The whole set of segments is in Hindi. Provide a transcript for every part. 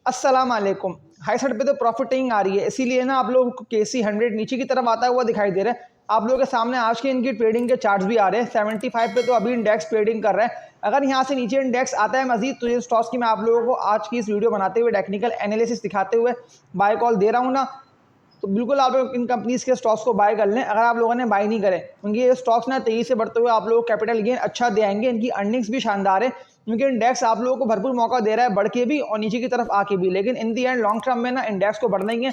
अस्सलाम वालेकुम। हाई साइड पे तो प्रॉफिटिंग आ रही है, इसीलिए ना आप लोगों को KC 100 नीचे की तरफ आता हुआ दिखाई दे रहा है। आप लोगों के सामने आज के इनकी ट्रेडिंग के चार्ट्स भी आ रहे हैं। 75 पे तो अभी इंडेक्स ट्रेडिंग कर रहा है। अगर यहाँ से नीचे इंडेक्स आता है मजीद, तो ये स्टॉक्स की मैं आप लोगों को आज की इस वीडियो बनाते हुए टेक्निकल एनालिसिस दिखाते हुए बाय कॉल दे रहा हूँ ना, तो बिल्कुल आप लोग इन कंपनीज के स्टॉक्स को बाय कर लें अगर आप लोगों ने बाय नहीं करे, क्योंकि ये स्टॉक्स ना तेजी से बढ़ते हुए आप लोगों को कैपिटल गेन अच्छा दे आएंगे। इनकी अर्निंग्स भी शानदार है, क्योंकि इंडेक्स आप लोगों को भरपूर मौका दे रहा है बढ़ के भी और नीचे की तरफ आके भी, लेकिन इन दी एंड लॉन्ग टर्म में ना इंडेक्स को बढ़ना ही है।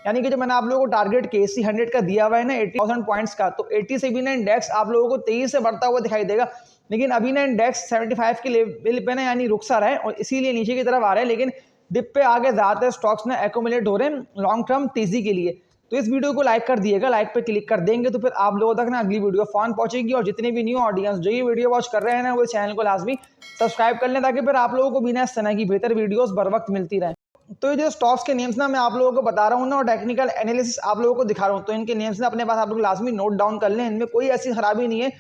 यानी कि जो मैंने आप लोगों को टारगेट KC 100 का दिया हुआ है ना 80,000 पॉइंट्स का, तो 80 से भी ना इंडेक्स आप लोगों को तेजी से बढ़ता हुआ दिखाई देगा। लेकिन अभी ना इंडेक्स 75 के लेवल पे ना यानी रुक सा रहा है और इसीलिए नीचे की तरफ आ रहा है, लेकिन डिप पे आगे ज़्यादातर स्टॉक्स ना एक्यूमुलेट हो रहे हैं लॉन्ग टर्म तेजी के लिए। तो इस वीडियो को लाइक कर दिएगा, लाइक पे क्लिक कर देंगे तो फिर आप लोगों तक ना अगली वीडियो फॉन पहुंचेगी। और जितने भी न्यू ऑडियंस जो ये वीडियो वॉच कर रहे हैं ना, वो चैनल को लाजमी सब्सक्राइब कर लें, ताकि फिर आप लोगों को बिना इस तरह की बेहतर वीडियोस बर वक्त मिलती रहे। तो ये जो स्टॉक्स के नेम्स ना मैं आप लोगों को बता रहा हूँ ना, और टेक्निकल एनालिसिस आप लोगों को दिखा रहा हूँ, तो इनके नेम्स ना अपने पास आप लोग लाजमी नोट डाउन कर लें। इनमें कोई ऐसी खराबी नहीं है।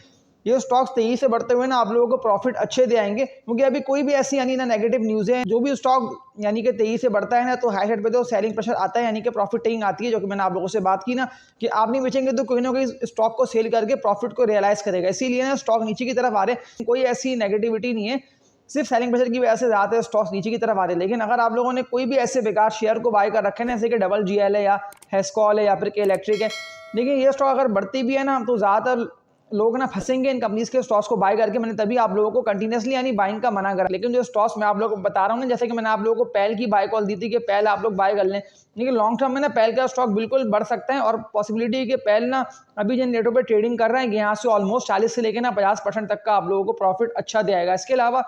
ये स्टॉक्स तेजी से बढ़ते हुए ना आप लोगों को प्रॉफिट अच्छे दे आएंगे, क्योंकि अभी कोई भी ऐसी यानी ना नेगेटिव न्यूज़ है। जो भी स्टॉक यानी कि तेजी से बढ़ता है ना, तो हाई साइड पे तो सेलिंग प्रेशर आता है, यानी कि प्रॉफिट टेकिंग आती है, जो कि मैंने आप लोगों से बात की ना कि आप नहीं बेचेंगे तो कोई ना कोई स्टॉक को सेल करके प्रॉफिट को रियलाइज करेगा। इसीलिए ना स्टॉक नीचे की तरफ आ रहे, कोई ऐसी नेगेटिविटी नहीं है, सिर्फ सेलिंग प्रेशर की वजह से ज़्यादातर स्टॉक्स नीचे की तरफ आ रहे हैं। लेकिन अगर आप लोगों ने कोई भी ऐसे बेकार शेयर को बाय कर रखे ना, जैसे कि डबल GL है या हेस्कॉल है या फिर के इलेक्ट्रिक है, लेकिन ये स्टॉक अगर बढ़ती भी है ना, तो ज़्यादातर लोग ना फंसेंगे इन कंपनीज के स्टॉक्स को बाय करके। मैंने तभी आप लोगों को कंटिन्यूसली यानी बाइंग का मना करा। लेकिन जो स्टॉक्स मैं आप लोगों को बता रहा हूँ ना, जैसे कि मैंने आप लोगों को पैल की बाय कॉल दी थी कि पैल आप लोग बाय कर लें, लेकिन लॉन्ग टर्म में ना पैल का स्टॉक बिल्कुल बढ़ सकता है। और पॉसिबिलिटी है कि पैल ना अभी जिन रेटों पर ट्रेडिंग कर रहा है, यहाँ से ऑलमोस्ट 40 से लेकर ना 50% तक का आप लोगों को प्रॉफिट अच्छा देगा। इसके अलावा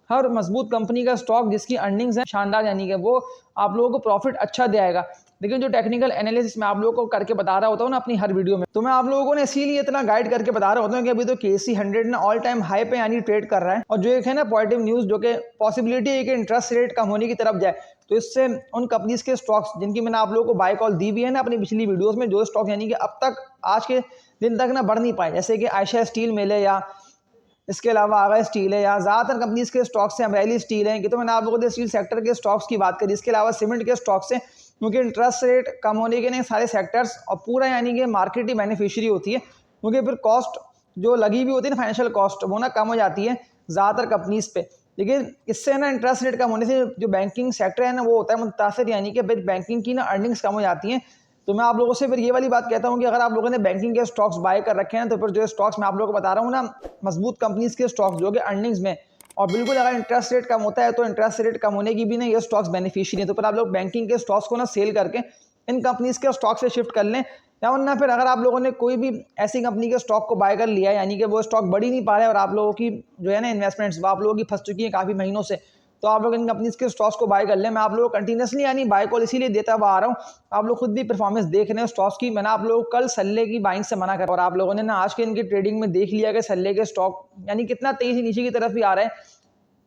हर मजबूत कंपनी का स्टॉक जिसकी अर्निंग्स है शानदार, यानी कि वो आप लोगों को प्रॉफिट अच्छा देगा। लेकिन जो टेक्निकल एनालिसिस मैं आप लोगों को करके बता रहा होता हूँ ना अपनी हर वीडियो में, तो मैं आप लोगों को ना इसीलिए इतना गाइड करके बता रहा होता हूँ कि अभी तो KC 100 ना ऑल टाइम हाई पे यानी ट्रेड कर रहा है। और जो एक है ना पॉजिटिव न्यूज़, जो कि पॉसिबिलिटी है कि इंटरेस्ट रेट कम होने की तरफ जाए, तो इससे उन कंपनीज के स्टॉक्स जिनकी मैंने आप लोगों को बाय कॉल दी भी है ना अपनी पिछली वीडियोज़ में, जो स्टॉक यानी कि अब तक आज के दिन तक ना बढ़ नहीं पाए, जैसे कि आयशा स्टील मिल है, या इसके अलावा आगा स्टील है, या ज़्यादातर कंपनीज के स्टॉक्स हैं, अमरेली स्टील है, कि तो मैंने आप लोगों को स्टील सेक्टर के स्टॉक्स की बात करी। इसके अलावा सीमेंट के स्टॉक्स हैं, क्योंकि इंटरेस्ट रेट कम होने के नहीं सारे सेक्टर्स और पूरा यानी कि मार्केट ही बेनिफिशियरी होती है, क्योंकि फिर कॉस्ट जो लगी हुई होती है ना, फाइनेंशियल कॉस्ट, वो ना कम हो जाती है ज़्यादातर कंपनीज पे। लेकिन इससे ना इंटरेस्ट रेट कम होने से जो बैंकिंग सेक्टर है ना, वो होता है मुतासर, यानी कि बैंकिंग की ना अर्निंग्स कम हो जाती हैं। तो मैं आप लोगों से फिर ये वाली बात कहता हूँ कि अगर आप लोगों ने बैंकिंग के स्टॉक्स बाय कर रखे हैं, तो फिर जो स्टॉक्स मैं आप लोगों को बता रहा हूँ ना, मजबूत कंपनीज के स्टॉक्स जो कि अर्निंग्स में, और बिल्कुल अगर इंटरेस्ट रेट कम होता है तो इंटरेस्ट रेट कम होने की भी ना ये स्टॉक्स बेनिफिशियरी है, तो फिर आप लोग बैंकिंग के स्टॉक्स को ना सेल करके इन कंपनीज के स्टॉक से शिफ्ट कर लें। या वरना फिर अगर आप लोगों ने कोई भी ऐसी कंपनी के स्टॉक को बाय कर लिया है, यानी कि वो स्टॉक बढ़ ही नहीं पा रहा है और आप लोगों की जो है ना इन्वेस्टमेंट्स वो आप लोगों की फंस चुकी है काफ़ी महीनों से, तो आप लोग इन कंपनीज के स्टॉक्स को बाय कर लें। मैं आप लोगों को कंटिन्यूसली यानी बाय कॉल इसीलिए देता हुआ आ रहा हूँ, आप लोग खुद भी परफॉर्मेंस देख रहे हैं स्टॉक्स की। मैंने आप लोगों को कल सल्ले की बाइंग से मना कर, और आप लोगों ने ना आज के इनकी ट्रेडिंग में देख लिया कि सल्ले के स्टॉक यानी कितना तेजी नीचे की तरफ भी आ रहा है,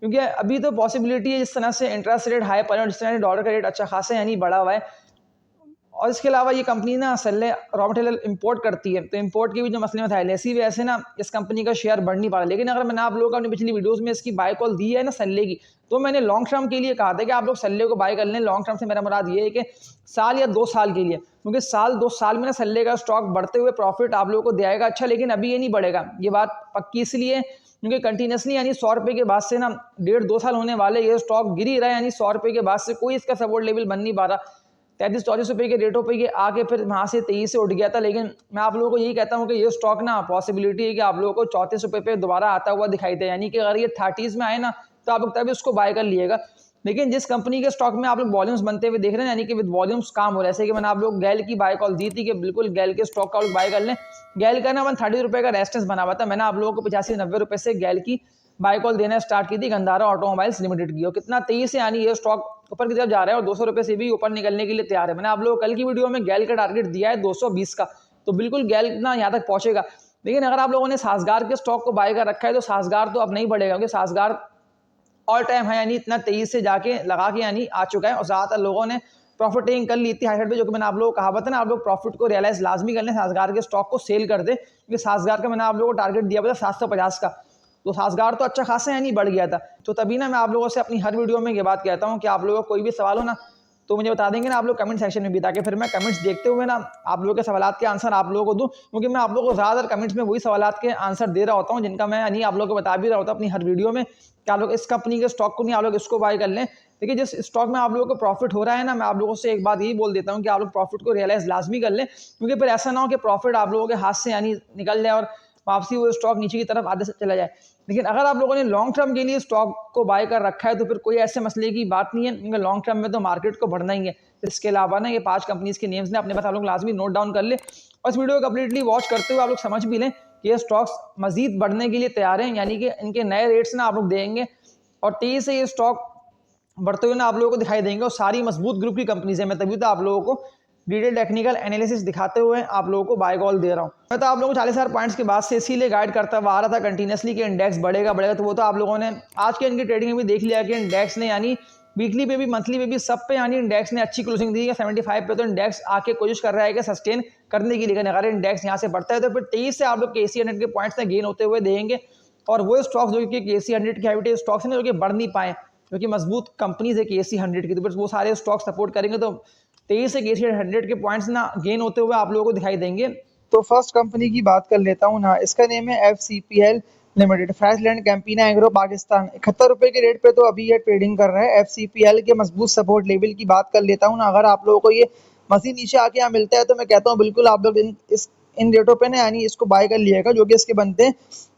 क्योंकि अभी तो पॉसिबिलिटी है जिस तरह से इंटरेस्ट रेट हाई पर, जिस तरह से डॉलर का रेट अच्छा खासा यानी बढ़ा हुआ है। और इसके अलावा ये कंपनी ना सल्ले रॉ मटेरियल इंपोर्ट करती है, तो इंपोर्ट के भी जो मसले में था, ऐसी वजह से ना इस कंपनी का शेयर बढ़ नहीं पा रहा। लेकिन अगर मैंने आप लोगों को अपनी पिछली वीडियोस में इसकी बाय कॉल दी है ना सल्ले की, तो मैंने लॉन्ग टर्म के लिए कहा था कि आप लोग सल्ले को बाय कर लें। लॉन्ग टर्म से मेरा मुराद ये है कि साल या 2 साल के लिए, क्योंकि साल 2 साल में ना सल्ले का स्टॉक बढ़ते हुए प्रॉफिट आप लोगों को देगा अच्छा, लेकिन अभी ये नहीं बढ़ेगा। ये बात पक्की इसलिए क्योंकि कंटिन्यूसली यानी 100 रुपये के बाद से ना 1.5-2 साल होने वाले, ये स्टॉक गिर ही रहा है, यानी 100 रुपये के बाद से कोई इसका सपोर्ट लेवल बन नहीं पा रहा। 33-34 रुपये के रेटों पे ये आके फिर वहाँ से 23 से उठ गया था। लेकिन मैं आप लोगों को यही कहता हूँ कि ये स्टॉक ना पॉसिबिलिटी है कि आप लोगों को 34 रुपये पे दोबारा आता हुआ दिखाई दे, यानी कि अगर ये 30s में आए ना, तो आप लोग तभी उसको बाय कर लिएगा। लेकिन जिस कंपनी के स्टॉक में आप लोग वॉल्यूम्स बनते हुए देख रहे हैं, यानी कि विद वॉल्यूम्स काम हो रहा है, जैसे कि मैंने आप लोग गैल की बाय कॉल दी थी कि बिल्कुल गैल के स्टॉक का आप लोग बाय कर लें। गैल का ना 130 रुपये का रेजिस्टेंस बना हुआ था, मैंने आप लोगों को 85-90 रुपये से गैल की बाय कॉल देना स्टार्ट की थी गंधारा ऑटोमोबाइल्स लिमिटेड की, और कितना तेजी से यानी ये स्टॉक ऊपर की तरफ जा रहा है और 200 रुपये से भी ऊपर निकलने के लिए तैयार है। मैंने आप लोगों को कल की वीडियो में गैल का टारगेट दिया है 220 का, तो बिल्कुल गैल ना यहाँ तक पहुंचेगा। लेकिन अगर आप लोगों ने सासगार के स्टॉक को बाय कर रखा है, तो सासगार तो अब नहीं बढ़ेगा, क्योंकि सासगार ऑल टाइम है यानी इतना तेजी से जाके लगा के यानी आ चुका है, और ज़्यादातर लोगों ने प्रॉफिट टेकिंग कर ली थी हाई साइड पे, जो कि मैंने आप लोगों को कहा था ना, आप लोग प्रॉफिट को रियलाइज लाजमी कर लें, सासगार के स्टॉक को सेल कर दें, क्योंकि सासगार का मैंने आप लोगों को टारगेट दिया था 750 का। तो साजगार तो अच्छा खासा यानी बढ़ गया था। तो तभी ना मैं आप लोगों से अपनी हर वीडियो में ये बात कहता हूँ कि आप लोगों को कोई भी सवाल हो ना तो मुझे बता देंगे ना आप लोग कमेंट सेक्शन में भी, ताकि फिर मैं कमेंट्स देखते हुए ना आप लोगों के सवालात के आंसर आप लोगों को दूं, क्योंकि मैं आप लोगों को ज़्यादातर कमेंट्स में वही सवालात के आंसर दे रहा होता हूँ जिनका मैं यानी आप लोगों को बता भी रहा होता हूँ अपनी हर वीडियो में कि आप लोग इस कंपनी के स्टॉक को नहीं, आप लोग इसको बाय कर लें। देखिए जिस स्टॉक में आप लोगों को प्रॉफिट हो रहा है ना, मैं आप लोगों से एक बात यही बोल देता हूँ कि आप लोग प्रॉफिट को रियलाइज लाजमी कर लें, क्योंकि फिर ऐसा ना हो कि प्रॉफिट आप लोगों के हाथ से यानी निकल जाए और वापसी वो स्टॉक नीचे की तरफ आधे से चला जाए। लेकिन अगर आप लोगों ने लॉन्ग टर्म के लिए स्टॉक को बाय कर रखा है तो फिर कोई ऐसे मसले की बात नहीं है, क्योंकि लॉन्ग टर्म में तो मार्केट को बढ़ना ही है। इसके अलावा ना ये 5 कंपनीज के नेम्स ने अपने पास आप लोग लाजमी नोट डाउन कर ले और इस वीडियो को कंप्लीटली वॉच करते हुए आप लोग समझ भी लें कि ये स्टॉक्स मजीद बढ़ने के लिए तैयार हैं, यानी कि इनके नए रेट्स ना आप लोग देंगे और तेजी से ये स्टॉक बढ़ते हुए ना आप लोगों को दिखाई देंगे और सारी मजबूत ग्रुप की कंपनीज है। मैं तभी तो आप लोगों को डिटेल टेक्निकल एनालिसिस दिखाते हुए आप लोगों को बाय कॉल दे रहा हूँ। मैं तो आप लोगों को 40,000 पॉइंट्स के बाद से इसीलिए गाइड करता हुआ आ रहा था कंटिन्यूसली कि इंडेक्स बढ़ेगा बढ़ेगा, तो वो तो आप लोगों ने आज के इनकी ट्रेडिंग में भी देख लिया कि इंडेक्स ने यानी वीकली पे भी मंथली पे भी सब पे यानी इंडेक्स ने अच्छी क्लोजिंग दी है। 75 पे तो इंडेक्स आके कोशिश कर रहा है कि सस्टेन करने की, लेकिन अगर इंडेक्स यहाँ से बढ़ता है तो फिर 23 से आप लोग KC 100 के पॉइंट्स में गेन होते हुए देंगे और वो स्टॉक्स जो कि KC 100 के हैविटेज स्टॉक्स हैं जो कि बढ़ नहीं पाए, क्योंकि मजबूत कंपनीज है KC 100 की, तो बस वो सारे स्टॉक सपोर्ट करेंगे तो 23 से KC 100 के पॉइंट्स ना गेन होते हुए आप लोगों को दिखाई देंगे। तो फर्स्ट कंपनी की बात कर लेता हूँ ना, इसका नेम है FCPL लिमिटेड, फ्राइसलैंड कैंपिना एग्रो पाकिस्तान। 71 रुपए के रेट पे तो अभी ये ट्रेडिंग कर रहा है। FCPL के मजबूत सपोर्ट लेवल की बात कर लेता हूँ ना, अगर आप लोगों को ये मजीद नीचे आके यहाँ मिलता है तो मैं कहता हूँ बिल्कुल आप लोग इन रेटों पे ना यानी इसको बाय कर लिएगा, जो कि इसके बनते हैं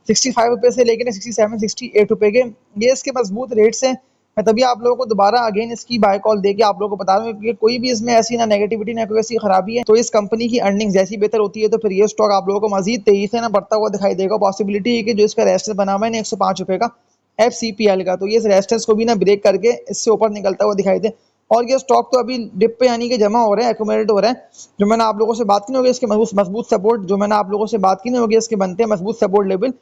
65 रुपए से लेकर 67 68 रुपए के। ये इसके मजबूत रेट्स हैं। मैं तभी आप लोगों को दोबारा अगेन इसकी बाय कॉल देके आप लोगों को बता दूं कि कोई भी इसमें ऐसी ना नेगेटिविटी ना कोई ऐसी खराबी है, तो इस कंपनी की अर्निंग जैसी बेहतर होती है तो फिर ये स्टॉक आप लोगों को मजीद तेजी से ना बढ़ता हुआ दिखाई देगा। पॉसिबिलिटी है कि जो इसका रेजिस्टेंस बना हुआ है ना 105 रुपए का FCPL का, तो ये इस रेजिस्टेंस को भी ना ब्रेक करके इससे ऊपर निकलता हुआ दिखाई दे। और ये स्टॉक तो अभी डिप पे यानी कि जमा हो रहा है, एक्यूमुलेट हो रहा है। जो मैंने आप लोगों से बात की ना होगी इसके मजबूत सपोर्ट, जो मैंने आप लोगों से बात की ना होगी इसके बनते हैं मजबूत सपोर्ट लेवल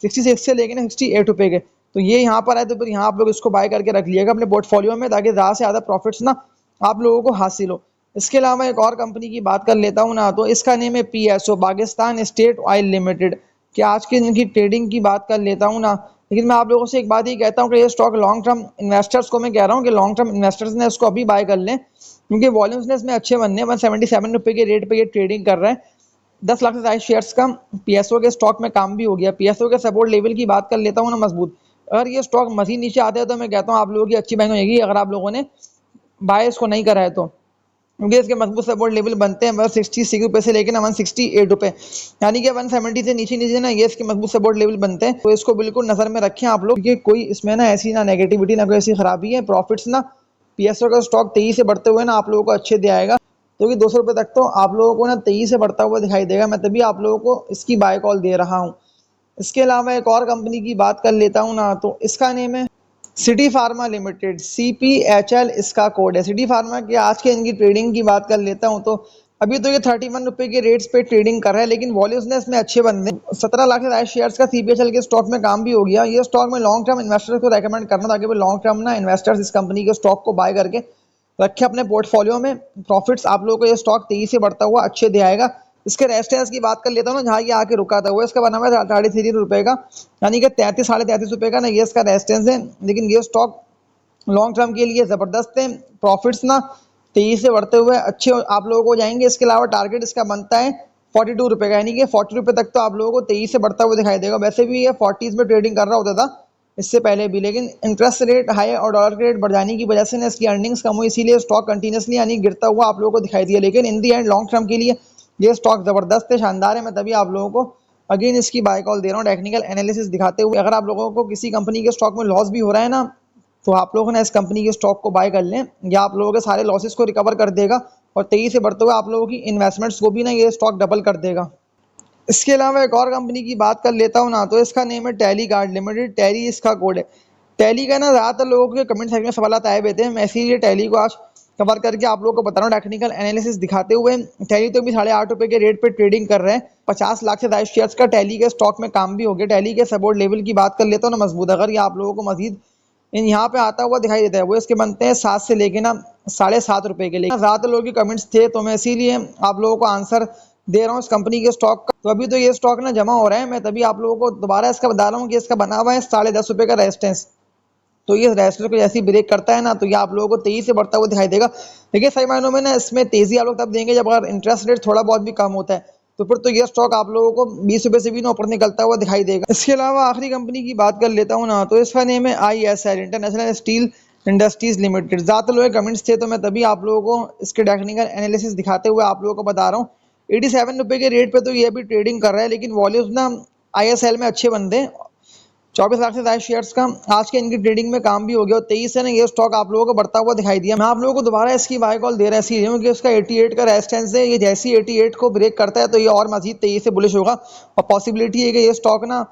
66 से लेके ना 68 रुपए के, तो ये यहाँ पर है तो फिर यहाँ आप लोग इसको बाय करके रख लिएगा अपने पोर्टफोलियो में, ताकि ज़्यादा से ज़्यादा प्रॉफिट्स ना आप लोगों को हासिल हो। इसके अलावा एक और कंपनी की बात कर लेता हूँ ना, तो इसका नेम है PSO, Pakistan state oil limited, कि आज की इनकी ट्रेडिंग की बात कर लेता हूँ ना। लेकिन मैं आप लोगों से एक बात ही कहता हूँ कि ये स्टॉक लॉन्ग टर्म इन्वेस्टर्स को मैं कह रहा हूँ कि लॉन्ग टर्म इन्वेस्टर्स ने इसको अभी बाय कर लें, क्योंकि वॉल्यूम्स ने इसमें अच्छे बनने। 177 रुपये के रेट पे ये ट्रेडिंग कर रहा है। 10 लाख से ज़्यादा शेयर्स का PSO के स्टॉक में काम भी हो गया। PSO के सपोर्ट लेवल की बात कर लेता हूँ ना मजबूत, अगर ये स्टॉक मजीद नीचे आते हैं तो मैं कहता हूँ आप लोगों की अच्छी बाइंग होगी अगर आप लोगों ने बाय इसको नहीं करा है तो, क्योंकि इसके मजबूत सपोर्ट लेवल बनते हैं 166 रुपये से लेकर ना 168 रुपये, यानी कि 170 से नीचे नीचे ना ये इसके मजबूत सपोर्ट लेवल बनते हैं। तो इसको बिल्कुल नज़र में रखें आप लोग, क्योंकि कोई इसमें ना ऐसी ना नेगेटिविटी ना कोई ऐसी खराबी है। प्रॉफिट्स ना PSO का स्टॉक तेजी से बढ़ते हुए ना आप लोगों को अच्छे दे आएगा, क्योंकि 200 रुपये तक तो आप लोगों को ना तेजी से बढ़ता हुआ दिखाई देगा। मैं तभी आप लोगों को इसकी बाय कॉल दे रहा हूँ। इसके अलावा एक और कंपनी की बात कर लेता हूँ ना, तो इसका नेम है सिटी फार्मा लिमिटेड, CPHL इसका कोड है। सिटी फार्मा की आज के इनकी ट्रेडिंग की बात कर लेता हूँ, तो अभी तो ये 31 रुपये के रेट्स पे ट्रेडिंग कर रहा है, लेकिन वॉल्यूम्स ने इसमें अच्छे बनने। 17 लाख से ज़्यादा शेयर्स का CPHL के स्टॉक में काम भी हो गया। ये स्टॉक में लॉन्ग टर्म इन्वेस्टर्स को रेकमेंड करना, ताकि वो लॉन्ग टर्म ना इन्वेस्टर्स इस कंपनी के स्टॉक को बाय करके रखे अपने पोर्टफोलियो में। प्रॉफिट्स आप लोगों को ये स्टॉक तेजी से बढ़ता हुआ अच्छे दे आएगा। इसके रेजिस्टेंस की बात कर लेता हूँ ना, जहाँ ये आके रुका था वो इसका बना हुआ है 33 रुपये का, यानी कि 33 साढ़े 33 रुपये का ना ये इसका रेजिस्टेंस है। लेकिन ये स्टॉक लॉन्ग टर्म के लिए ज़बरदस्त है। प्रॉफिट्स ना तेजी से बढ़ते हुए अच्छे आप लोगों को जाएंगे। इसके अलावा टारगेट इसका बनता है 42 रुपये का, यानी कि 40 रुपये तक तो आप लोगों को तेजी से बढ़ता हुआ दिखाई देगा। वैसे भी ये 40s में ट्रेडिंग कर रहा होता था इससे पहले भी, लेकिन इंटरेस्ट रेट हाई और डॉलर के रेट बढ़ जाने की वजह से ना इसकी अर्निंग्स कम हुई, इसीलिए स्टॉक कंटिन्यूसली यानी गिरता हुआ आप लोगों को दिखाई दिया। लेकिन इन दी एंड लॉन्ग टर्म के लिए ये स्टॉक ज़बरदस्त है, शानदार है। मैं तभी आप लोगों को अगेन इसकी बाय कॉल दे रहा हूँ टेक्निकल एनालिसिस दिखाते हुए। अगर आप लोगों को किसी कंपनी के स्टॉक में लॉस भी हो रहा है ना, तो आप लोगों ने इस कंपनी के स्टॉक को बाय कर लें, या आप लोगों के सारे लॉसेस को रिकवर कर देगा और तेजी से बढ़ते हुए आप लोगों की इन्वेस्टमेंट्स को भी ना ये स्टॉक डबल कर देगा। इसके अलावा एक और कंपनी की बात कर लेता हूँ ना, तो इसका नेम है टैली गार्ड लिमिटेड, टैली इसका कोड है। टैली का ना ज़्यादातर लोगों के कमेंट सेक्शन में सवाल आए हुए थे, मैं इसीलिए टैली को आज कवर करके आप लोगों को बता रहा हूँ टेक्निकल एनालिसिस दिखाते हुए। टैली तो भी 8.5 रुपये के रेट पे ट्रेडिंग कर रहे हैं। 50 लाख से ज़्यादा शेयर्स का टैली के स्टॉक में काम भी हो गया। टैली के सपोर्ट लेवल की बात कर लेता हूँ ना मजबूत, अगर ये आप लोगों को मजीद यहाँ पे आता हुआ दिखाई देता है, वो इसके बनते हैं 7 से लेके ना 7.5 रुपये के लिए। ज़्यादातर लोगों के कमेंट्स थे, तो मैं इसीलिए आप लोगों को आंसर दे रहा हूँ इस कंपनी के स्टॉक का। तो अभी तो ये स्टॉक ना जमा हो रहा है, मैं तभी आप लोगों को दोबारा इसका बता रहा हूँ कि इसका बना हुआ है 10.5 रुपये का रेजिस्टेंस। तो ये रेजिस्टेंस को जैसे ही ब्रेक करता है ना, तो ये आप लोगों को तेजी से बढ़ता हुआ दिखाई देगा। देखिए सही मायनों में ना इसमें तेजी आप लोग तब देंगे जब अगर इंटरेस्ट रेट थोड़ा बहुत भी कम होता है, तो फिर तो ये स्टॉक आप लोगों को 20 रुपये से भी ना ऊपर निकलता हुआ दिखाई देगा। इसके अलावा आखिरी कंपनी की बात कर लेता हूँ ना, तो इसका नेम है ISL, international steel industries limited. ज़्यादातर लोग कमेंट्स थे, तो मैं तभी आप लोगों को इसके टेक्निकल एनालिसिस दिखाते हुए आप लोगों को बता रहा हूँ। 87 रुपये के रेट पे तो ये भी ट्रेडिंग कर रहा है, लेकिन वॉल्यूम्स ना ISL में अच्छे बनते हैं। 24 लाख से ज्यादा शेयर्स का आज के इनकी ट्रेडिंग में काम भी हो गया और 23 से ना ये स्टॉक आप लोगों को बढ़ता हुआ दिखाई दिया। मैं आप लोगों को दोबारा इसकी बाय कॉल दे रहा है क्योंकि उसका 88 का रेजिस्टेंस है। ये जैसे ही 88 को ब्रेक करता है तो ये और मजीद तेजी से बुलिश होगा और पॉसिबिलिटी है कि ये स्टॉक ना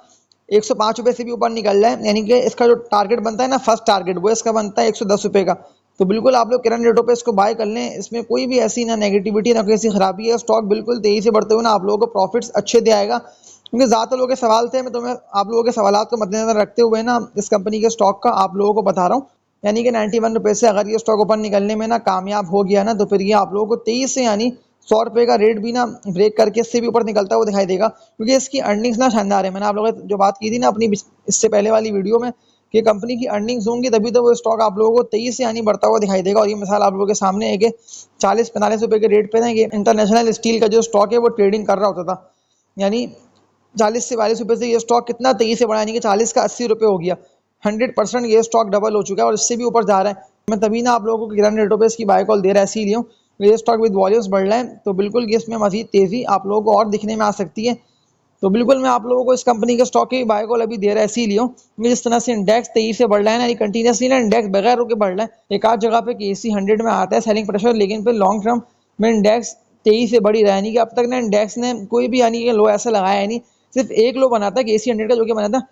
105 रुपये से भी ऊपर निकल जाए। यानी कि इसका जो टारगेट बनता है ना, फर्स्ट टारगेट, वो इसका बनता है 110 रुपये का। तो बिल्कुल आप लोग करंट रेटों पे इसको बाय कर लें, इसमें कोई भी ऐसी ना नेगेटिविटी ना कोई ऐसी खराबी है। स्टॉक बिल्कुल तेजी से बढ़ते हुए ना आप लोगों को प्रॉफिट्स अच्छे दे आएगा। क्योंकि ज़्यादातर लोगों के सवाल थे, मैं तुम्हें आप लोगों के सवालात को मद्देनजर रखते हुए ना इस कंपनी के स्टॉक का आप लोगों को बता रहा हूँ। यानी कि 91 रुपये से अगर ये स्टॉक ऊपर निकलने में ना कामयाब हो गया ना, तो फिर ये आप लोगों को 23 से यानी 100 रुपये का रेट भी ना ब्रेक करके इससे भी ऊपर निकलता हुआ दिखाई देगा। क्योंकि इसकी अर्निंग्स ना शानदार है। मैंने आप लोगों से जो बात की थी ना अपनी इससे पहले वाली वीडियो में कि कंपनी की अर्निंग्स होंगी तभी तो वो स्टॉक आप लोगों को 23 से यानी बढ़ता हुआ दिखाई देगा। और ये मिसाल आप लोगों के सामने है कि 40-45 रुपये के रेट पे ना ये इंटरनेशनल स्टील का जो स्टॉक है वो ट्रेडिंग कर रहा होता था। यानी 40 से 42 रुपये से ये स्टॉक कितना तेजी से बढ़ा, यानी कि 40 का 80 रुपये हो गया। 100% ये स्टॉक डबल हो चुका है और इससे भी ऊपर जा रहा है। मैं तभी ना आप लोगों को गिरन रेटों पे इसकी बाय कॉल दे रहा है, इसीलिए ये स्टॉक विद वॉल्यूम्स बढ़ रहा है, तो बिल्कुल ये इसमें मजीद तेजी आप लोगों को और दिखने में आ सकती है। तो बिल्कुल मैं आप लोगों को इस कंपनी के स्टॉक की बाय कॉल अभी दे रहा है, इसीलिए जिस तरह से इंडेक्स तेजी से बढ़ रहा है ना, कंटिन्यूसली ना इंडेक्स बगैर रुके बढ़ रहा है। एक आध जगह पे KC 100 में आता है सेलिंग प्रेशर, लेकिन फिर लॉन्ग टर्म में इंडेक्स तेजी से बढ़ ही रहा है। यानी कि अब तक ना इंडेक्स ने कोई भी यानी कि लो ऐसा लगाया है नहीं, सिर्फ एक लो बना था KC 100 का, जो कि बना था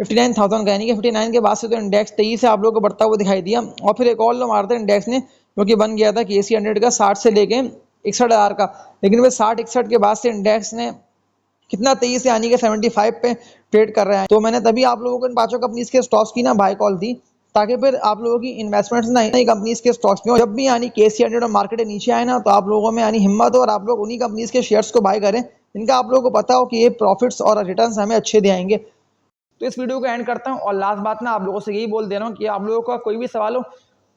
59,000 का। यानी कि 59 के बाद से तो इंडेक्स तेजी से आप लोगों को बढ़ता हुआ दिखाई दिया। और फिर एक और लो मारता इंडेक्स ने, जो कि बन गया था KC 100 का 60 से लेके 61,000 का। लेकिन फिर 60-61 के बाद से इंडेक्स ने कितना तेजी से यानी कि 75 पे ट्रेड कर रहा है। तो मैंने तभी आप लोगों को इन पांचों कंपनीज के स्टॉक्स की ना बाय कॉल दी, ताकि फिर आप लोगों की इन्वेस्टमेंट्स ना नई कंपनीज के स्टॉक्स में हो। जब भी यानी KC 100 और मार्केट नीचे आए ना, तो आप लोगों में यानी हिम्मत हो और आप लोग उन्हीं कंपनीज के शेयर्स को बाय करें इनका आप लोगों को पता हो कि ये प्रॉफिट्स और रिटर्न्स हमें अच्छे दे आएंगे। तो इस वीडियो को एंड करता हूँ और लास्ट बात ना आप लोगों से यही बोल दे रहा हूँ कि आप लोगों का कोई भी सवाल हो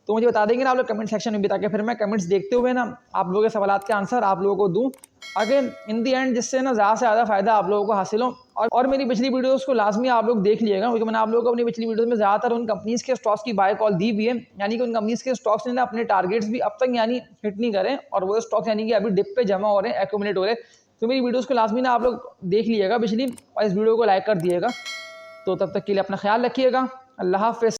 तो मुझे बता देंगे ना आप लोग कमेंट सेक्शन में भी, ताकि फिर मैं कमेंट्स देखते हुए ना आप लोगों के सवाल के आंसर आप लोगों को दूँ आगे इन दी एंड, जिससे ना ज़्यादा से ज़्यादा फायदा आप लोगों को हासिल हो। और मेरी पिछली वीडियोस को लाजमी आप लोग देख लीजिएगा, क्योंकि मैंने आप लोगों को अपनी पिछली वीडियोस में ज़्यादातर उन कंपनीज के स्टॉक्स की बाय कॉल दी भी है। यानी कि उन कंपनीज के स्टॉक्स ने ना अपने टारगेट्स भी अब तक यानी हिट नहीं करें और वो स्टॉक्स यानी कि अभी डिप पे जमा हो रहे हैं, एक्यूमुलेट हो रहे हैं। तो मेरी वीडियोज़ को लाजमी ना आप लोग देख लीजिएगा पिछली, और इस वीडियो को लाइक कर दिएगा। तो तब तक के लिए अपना ख्याल रखिएगा। अल्लाह हाफ़िज़।